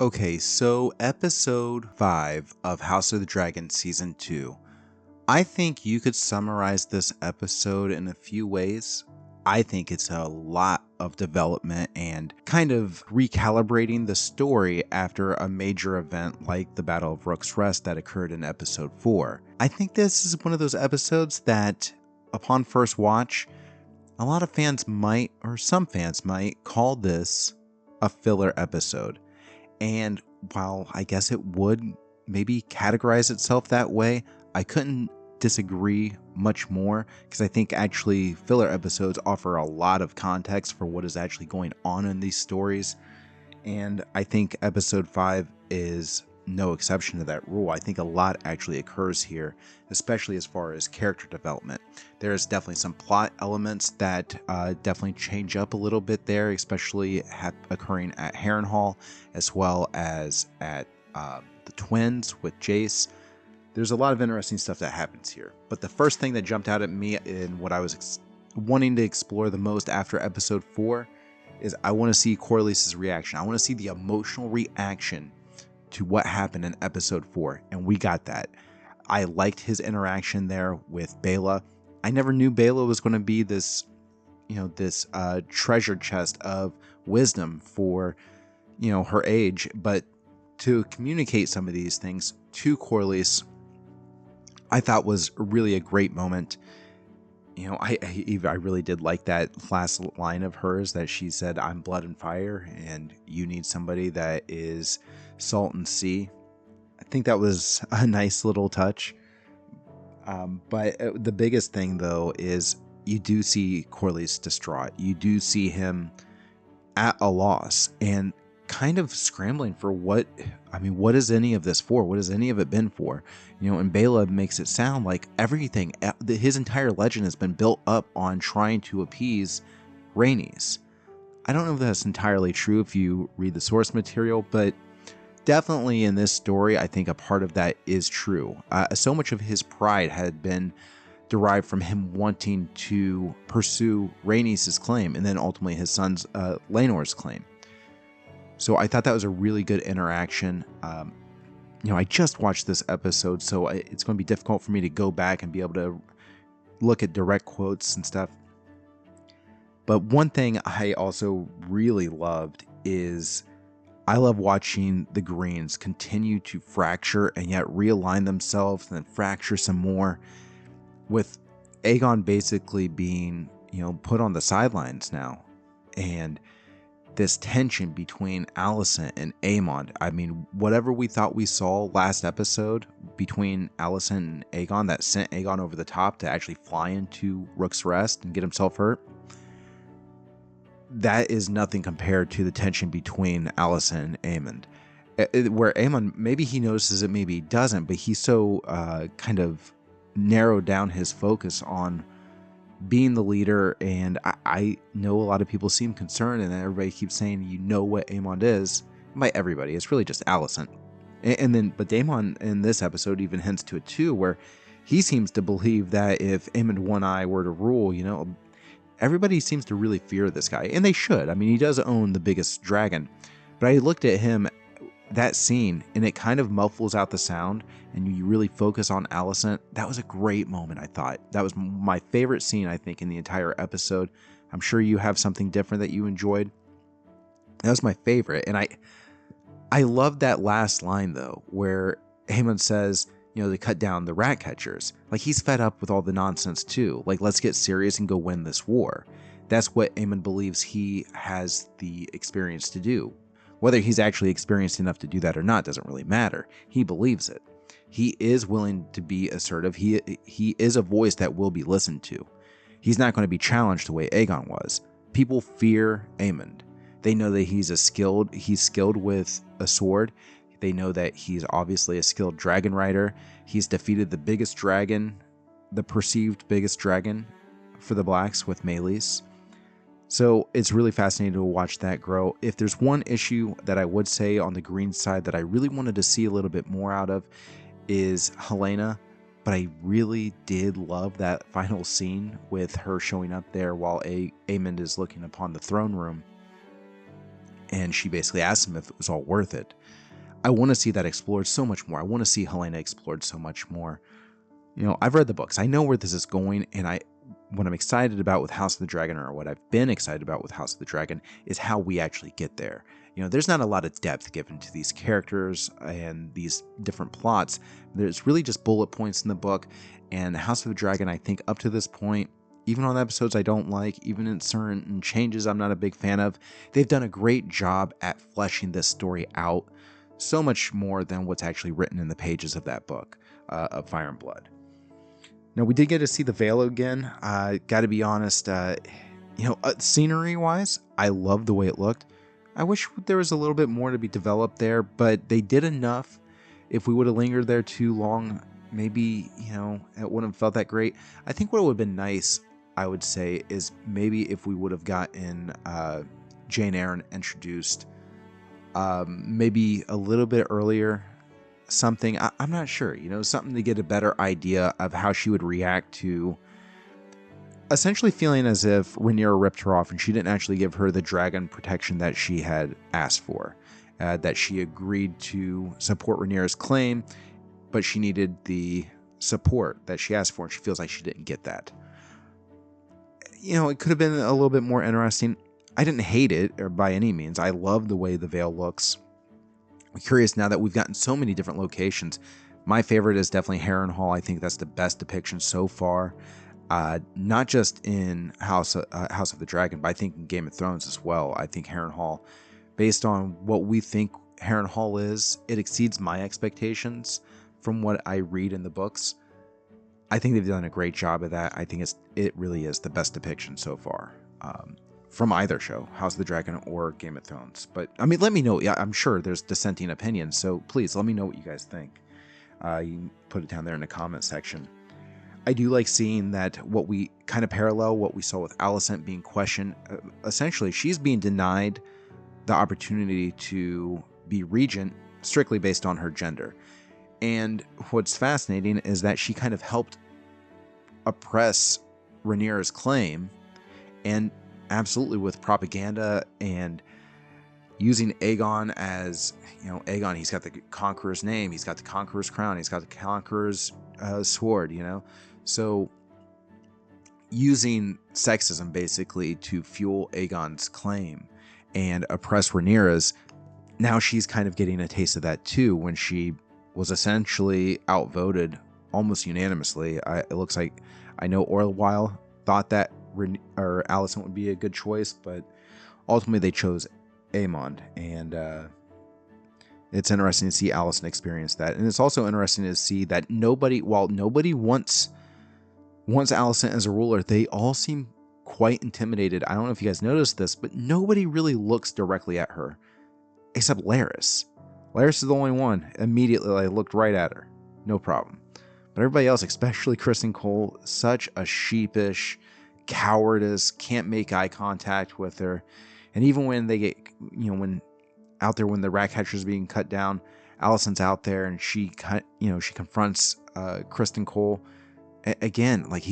Okay, so episode 5 of House of the Dragon season 2. I think you could summarize this episode in a few ways. I think it's a lot of development and kind of recalibrating the story after a major event like the Battle of Rook's Rest that occurred in episode 4. I think this is one of those episodes that, upon first watch, a lot of fans might, or some fans might, call this a filler episode. And while I guess it would maybe categorize itself that way, I couldn't disagree much more because I think actually filler episodes offer a lot of context for what is actually going on in these stories. And I think episode 5 is no exception to that rule. I think a lot actually occurs here, especially as far as character development. There's definitely some plot elements that definitely change up a little bit there, especially occurring at Harrenhal, as well as at the twins with Jace. There's a lot of interesting stuff that happens here. But the first thing that jumped out at me in what I was wanting to explore the most after episode 4 is I want to see Corlys' reaction. I want to see the emotional reaction to what happened in episode 4, and we got that. I liked his interaction there with Bela. I never knew Bela was going to be this, this treasure chest of wisdom for, her age, but to communicate some of these things to Corlys, I thought was really a great moment. I really did like that last line of hers that she said, "I'm blood and fire, and you need somebody that is salt and sea." I think that was a nice little touch. But the biggest thing, though, is you do see Corlys distraught. You do see him at a loss and kind of scrambling for what is any of this for? What has any of it been for? And Bela makes it sound like everything, his entire legend has been built up on trying to appease Rhaenys. I don't know if that's entirely true if you read the source material, but definitely in this story, I think a part of that is true. So much of his pride had been derived from him wanting to pursue Rhaenys' claim and then ultimately his son's Laenor's claim. So I thought that was a really good interaction. I just watched this episode, so it's going to be difficult for me to go back and be able to look at direct quotes and stuff. But one thing I also really loved is I love watching the Greens continue to fracture and yet realign themselves and then fracture some more, with Aegon basically being, put on the sidelines now. And this tension between Alicent and Aemond. I mean, whatever we thought we saw last episode between Alicent and Aegon that sent Aegon over the top to actually fly into Rook's Rest and get himself hurt, that is nothing compared to the tension between Alicent and Aemond. Where Aemond, maybe he notices it, maybe he doesn't, but he's so kind of narrowed down his focus on being the leader, and I know a lot of people seem concerned, and everybody keeps saying, what Aemond is. By everybody, it's really just Alicent. But Daemon in this episode even hints to it too, where he seems to believe that if Aemond One Eye were to rule, everybody seems to really fear this guy, and they should. I mean, he does own the biggest dragon, but I looked at him, that scene, and it kind of muffles out the sound and you really focus on Alicent. That was a great moment. I thought that was my favorite scene, I think, in the entire episode. I'm sure you have something different that you enjoyed. That was my favorite. And I love that last line though, where Aemond says, they cut down the rat catchers. Like, he's fed up with all the nonsense too. Like, let's get serious and go win this war. That's what Aemond believes he has the experience to do. Whether he's actually experienced enough to do that or not doesn't really matter. He believes it. He is willing to be assertive. He is a voice that will be listened to. He's not going to be challenged the way Aegon was. People fear Aemond. They know that he's skilled with a sword. They know that he's obviously a skilled dragon rider. He's defeated the biggest dragon, the perceived biggest dragon for the Blacks with Meleys. So it's really fascinating to watch that grow. If there's one issue that I would say on the green side that I really wanted to see a little bit more out of is Helaena, but I really did love that final scene with her showing up there while Aemond is looking upon the throne room. and she basically asked him if it was all worth it. I want to see that explored so much more. I want to see Helaena explored so much more. I've read the books. I know where this is going, and what I'm excited about with House of the Dragon, or what I've been excited about with House of the Dragon, is how we actually get there. There's not a lot of depth given to these characters and these different plots. There's really just bullet points in the book, and House of the Dragon, I think up to this point, even on episodes I don't like, even in certain changes I'm not a big fan of, they've done a great job at fleshing this story out, so much more than what's actually written in the pages of that book, of Fire and Blood. Now, we did get to see the Vale again. Got to be honest, scenery-wise, I love the way it looked. I wish there was a little bit more to be developed there, but they did enough. If we would have lingered there too long, maybe, it wouldn't have felt that great. I think what would have been nice, I would say, is maybe if we would have gotten Jane Eyre introduced maybe a little bit earlier. Something, I'm not sure, something to get a better idea of how she would react to essentially feeling as if Rhaenyra ripped her off and she didn't actually give her the dragon protection that she had asked for, that she agreed to support Rhaenyra's claim, but she needed the support that she asked for, and she feels like she didn't get that. It could have been a little bit more interesting. I didn't hate it, or by any means. I love the way the Vale looks. I'm curious now that we've gotten so many different locations. My favorite is definitely Harrenhal. I think that's the best depiction so far. Not just in House of the Dragon, but I think in Game of Thrones as well. I think Harrenhal, based on what we think Harrenhal is, it exceeds my expectations from what I read in the books. I think they've done a great job of that. I think it really is the best depiction so far. From either show, House of the Dragon or Game of Thrones. But, let me know. Yeah, I'm sure there's dissenting opinions, so please let me know what you guys think. You can put it down there in the comment section. I do like seeing that what we kind of parallel what we saw with Alicent being questioned. Essentially, she's being denied the opportunity to be regent strictly based on her gender. And what's fascinating is that she kind of helped oppress Rhaenyra's claim, and absolutely with propaganda and using Aegon as, Aegon, he's got the Conqueror's name, he's got the Conqueror's crown, he's got the Conqueror's sword, So using sexism basically to fuel Aegon's claim and oppress Rhaenyra's, now she's kind of getting a taste of that too when she was essentially outvoted almost unanimously. It looks like, I know Orwell thought that Alicent would be a good choice, but ultimately they chose Aemond, and it's interesting to see Alicent experience that. And it's also interesting to see that while nobody wants Alicent as a ruler, they all seem quite intimidated. I don't know if you guys noticed this, but nobody really looks directly at her except Larys. Larys is the only one. Immediately, I looked right at her. No problem. But everybody else, especially Criston Cole, such a sheepish, cowardice, can't make eye contact with her. And even when they get, when the rat catcher is being cut down, Alicent's out there and she confronts Criston Cole. Again, like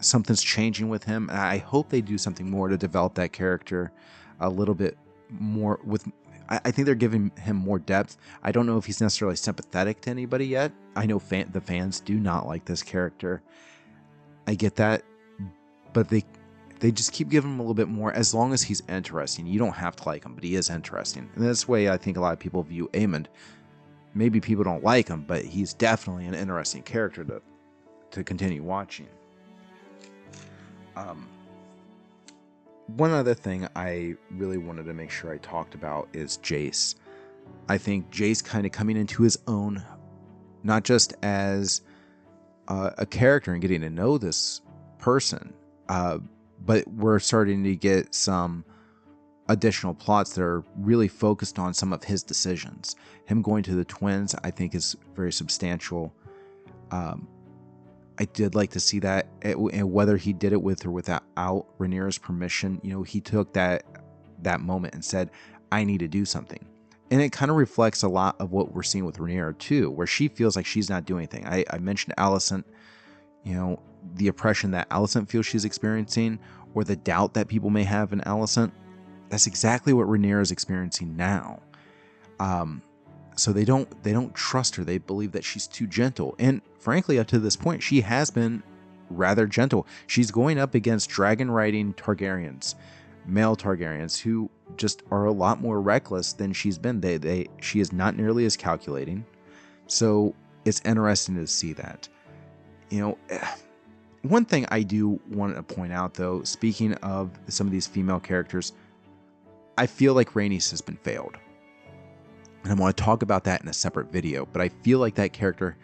something's changing with him. And I hope they do something more to develop that character a little bit more I think they're giving him more depth. I don't know if he's necessarily sympathetic to anybody yet. I know the fans do not like this character. I get that, but they just keep giving him a little bit more. As long as he's interesting, you don't have to like him, but he is interesting. And this way, I think a lot of people view Aemond. Maybe people don't like him, but he's definitely an interesting character to continue watching. One other thing I really wanted to make sure I talked about is Jace. I think Jace kind of coming into his own, not just as a character and getting to know this person, but we're starting to get some additional plots that are really focused on some of his decisions. Him going to the twins, I think, is very substantial. I did like to see that, and whether he did it with or without Rhaenyra's permission, he took that moment and said, I need to do something. And it kind of reflects a lot of what we're seeing with Rhaenyra too, where she feels like she's not doing anything. I mentioned Alicent, the oppression that Alicent feels she's experiencing, or the doubt that people may have in Alicent. that's exactly what Rhaenyra is experiencing now. So they don't trust her. They believe that she's too gentle. And frankly, up to this point, she has been rather gentle. She's going up against dragon riding Targaryens, male Targaryens, who just are a lot more reckless than she's been. She is not nearly as calculating. So it's interesting to see that. One thing I do want to point out, though, speaking of some of these female characters, I feel like Rhaenys has been failed. And I want to talk about that in a separate video, but I feel like that character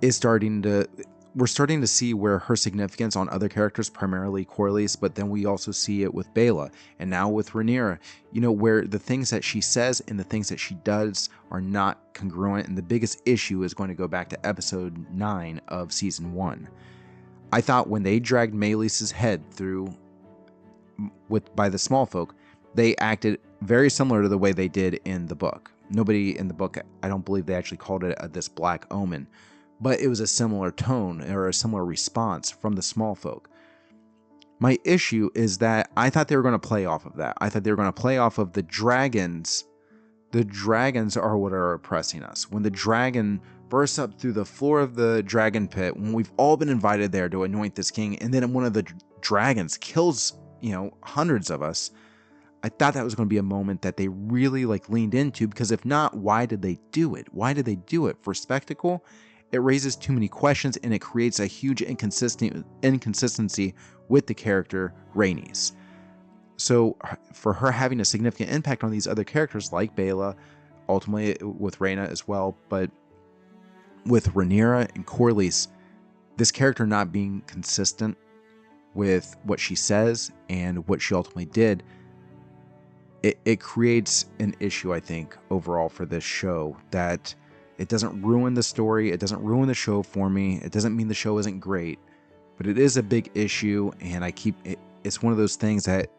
is we're starting to see where her significance on other characters, primarily Corlys, but then we also see it with Bela, and now with Rhaenyra, where the things that she says and the things that she does are not congruent, and the biggest issue is going to go back to episode 9 of season 1. I thought when they dragged Meleys's head through by the small folk, they acted very similar to the way they did in the book. Nobody in the book, I don't believe they actually called it this black omen, but it was a similar tone or a similar response from the small folk. My issue is that I thought they were going to play off of that. I thought they were going to play off of the dragons. The dragons are what are oppressing us. When the dragon bursts up through the floor of the dragon pit, when we've all been invited there to anoint this king, and then one of the dragons kills, hundreds of us, I thought that was going to be a moment that they really leaned into, because if not, why did they do it? Why did they do it? For spectacle? It raises too many questions, and it creates a huge inconsistency with the character Rhaenys. So for her having a significant impact on these other characters like Bela, ultimately with Rhaena as well, but with Rhaenyra and Corlys, this character not being consistent with what she says and what she ultimately did, it creates an issue, I think, overall for this show, that it doesn't ruin the story, it doesn't ruin the show for me, it doesn't mean the show isn't great, but it is a big issue, and it's one of those things that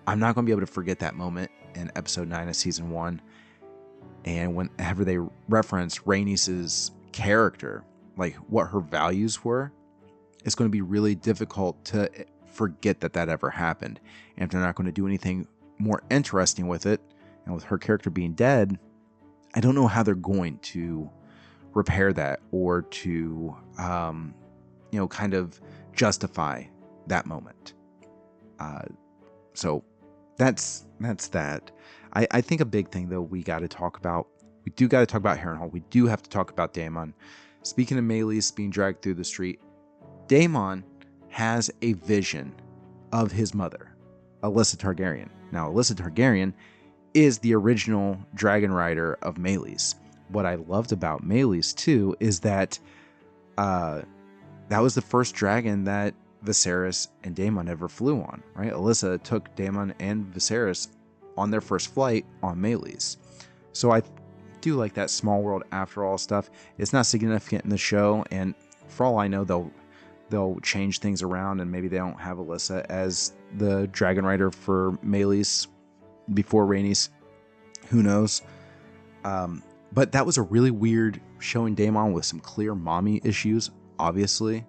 I'm not going to be able to forget that moment in episode 9 of season 1, and whenever they reference Rhaenys' character, what her values were, it's going to be really difficult to forget that ever happened, and if they're not going to do anything more interesting with it, and with her character being dead, I don't know how they're going to repair that or to kind of justify that moment. So that's that. I think a big thing, though, we do got to talk about Harrenhal. We do have to talk about Daemon. Speaking of Meleys being dragged through the street, Daemon has a vision of his mother, Alyssa Targaryen. Now, Alyssa Targaryen is the original dragon rider of Meleys. What I loved about Meleys, too, is that that was the first dragon that Viserys and Daemon ever flew on, right? Alyssa took Daemon and Viserys on their first flight on Meleys. So I do like that small world after all stuff. It's not significant in the show, and for all I know, they'll change things around, and maybe they don't have Alyssa as the dragon rider for Meleys before Rhaenys. Who knows? But that was a really weird showing Daemon with some clear mommy issues, obviously.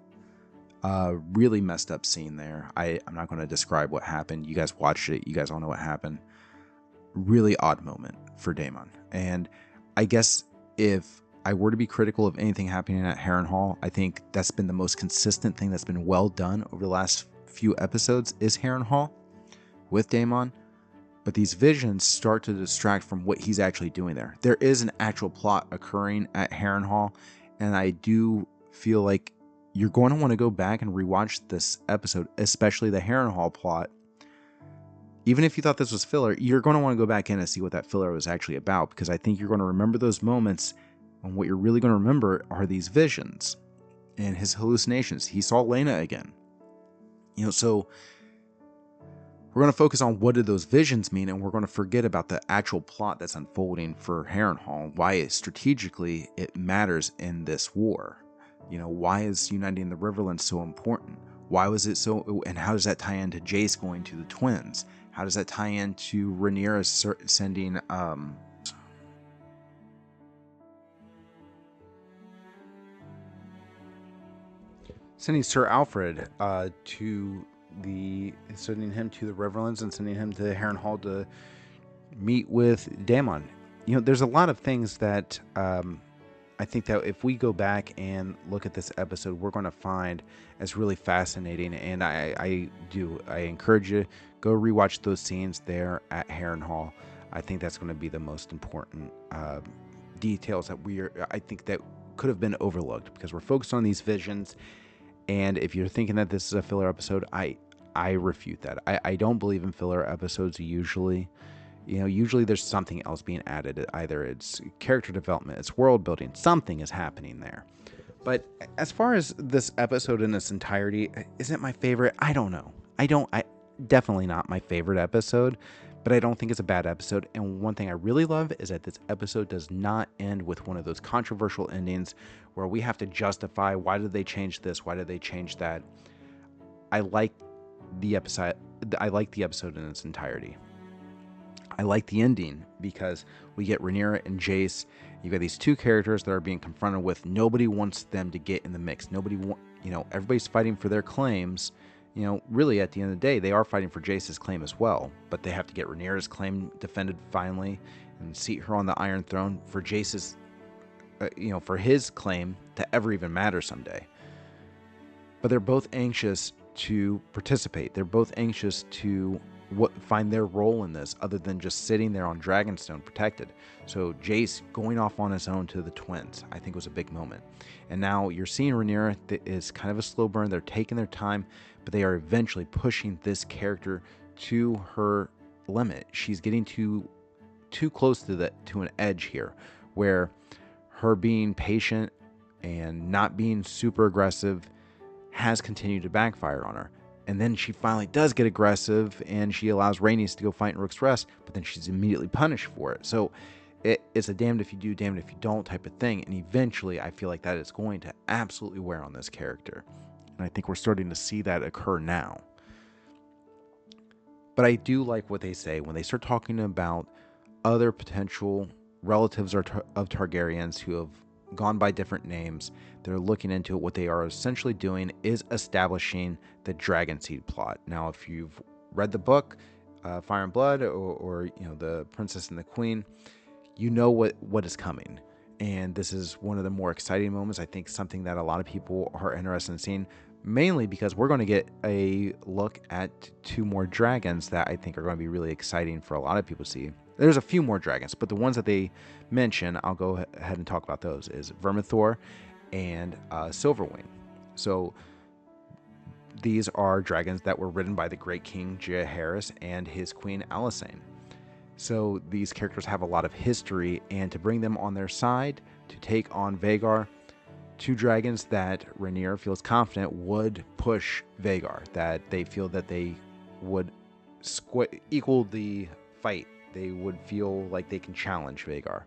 Really messed up scene there. I'm not going to describe what happened. You guys watched it. You guys all know what happened. Really odd moment for Daemon. And I guess if I were to be critical of anything happening at Harrenhal, I think that's been the most consistent thing that's been well done over the last few episodes is Harrenhal with Daemon. But these visions start to distract from what he's actually doing there. There is an actual plot occurring at Harrenhal, and I do feel like you're going to want to go back and rewatch this episode, especially the Harrenhal plot. Even if you thought this was filler, you're going to want to go back in and see what that filler was actually about, because I think you're going to remember those moments, and what you're really going to remember are these visions and his hallucinations. He saw Helaena again. So we're going to focus on what did those visions mean, and we're going to forget about the actual plot that's unfolding for Harrenhal, why strategically it matters in this war. Why is uniting the Riverlands so important? Why was it so, and how does that tie into Jace going to the twins? How does that tie into Rhaenyra sending Sir Alfred to sending him to the Riverlands and sending him to Harrenhal to meet with Daemon. There's a lot of things that I think that if we go back and look at this episode, we're going to find as really fascinating. And I encourage you to go rewatch those scenes there at Harrenhal. I think that's going to be the most important details that I think that could have been overlooked, because we're focused on these visions. And if you're thinking that this is a filler episode, I refute that. I don't believe in filler episodes usually. Usually there's something else being added. Either it's character development, it's world building, something is happening there. But as far as this episode in its entirety, is it my favorite? I don't know. Definitely not my favorite episode, but I don't think it's a bad episode. And one thing I really love is that this episode does not end with one of those controversial endings where we have to justify, why did they change this? Why did they change that? I like the episode in its entirety. I like the ending because we get Rhaenyra and Jace. You got these two characters that are being confronted with. Nobody wants them to get in the mix. Everybody's fighting for their claims. Really at the end of the day, they are fighting for Jace's claim as well. But they have to get Rhaenyra's claim defended finally and seat her on the Iron Throne for Jace's, for his claim to ever even matter someday. But they're both anxious to participate. They're both anxious to find their role in this, other than just sitting there on Dragonstone protected. So Jace going off on his own to the twins, I think was a big moment. And now you're seeing Rhaenyra is kind of a slow burn. They're taking their time, but they are eventually pushing this character to her limit. She's getting too close to an edge here, where her being patient and not being super aggressive has continued to backfire on her. And then she finally does get aggressive, and she allows Rhaenys to go fight in Rook's Rest, but then she's immediately punished for it. So it's a damned if you do, damned if you don't type of thing. And eventually, I feel like that is going to absolutely wear on this character. And I think we're starting to see that occur now. But I do like what they say when they start talking about other potential relatives of Targaryens who have gone by different names. They're looking into it. What they are essentially doing is establishing the dragonseed plot. Now, if you've read the book, Fire and Blood, or The Princess and the Queen, you know what is coming. And this is one of the more exciting moments. I think something that a lot of people are interested in seeing, mainly because we're going to get a look at two more dragons that I think are going to be really exciting for a lot of people to see. There's a few more dragons, but the ones that they mention, I'll go ahead and talk about those, is Vermithor and Silverwing. So these are dragons that were ridden by the great King Jaehaerys and his queen Alicent. So these characters have a lot of history, and to bring them on their side to take on Vhagar, two dragons that Rhaenyra feels confident would push Vhagar, that they feel that they would equal the fight. They would feel like they can challenge Vhagar.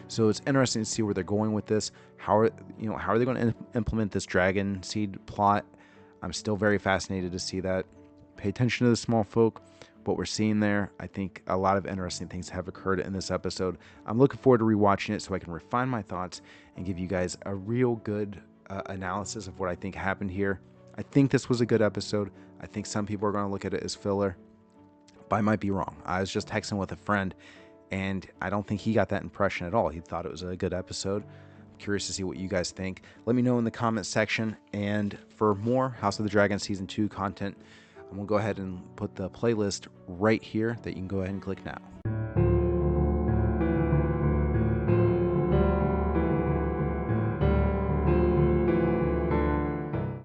So it's interesting to see where they're going with this. How are they going to implement this dragon seed plot? I'm still very fascinated to see that. Pay attention to the small folk, what we're seeing there. I think a lot of interesting things have occurred in this episode. I'm looking forward to rewatching it so I can refine my thoughts and give you guys a real good analysis of what I think happened here. I think this was a good episode. I think some people are going to look at it as filler, but I might be wrong. I was just texting with a friend, and I don't think he got that impression at all. He thought it was a good episode. I'm curious to see what you guys think. Let me know in the comments section. And for more House of the Dragon Season 2 content, I'm going to go ahead and put the playlist right here that you can go ahead and click now.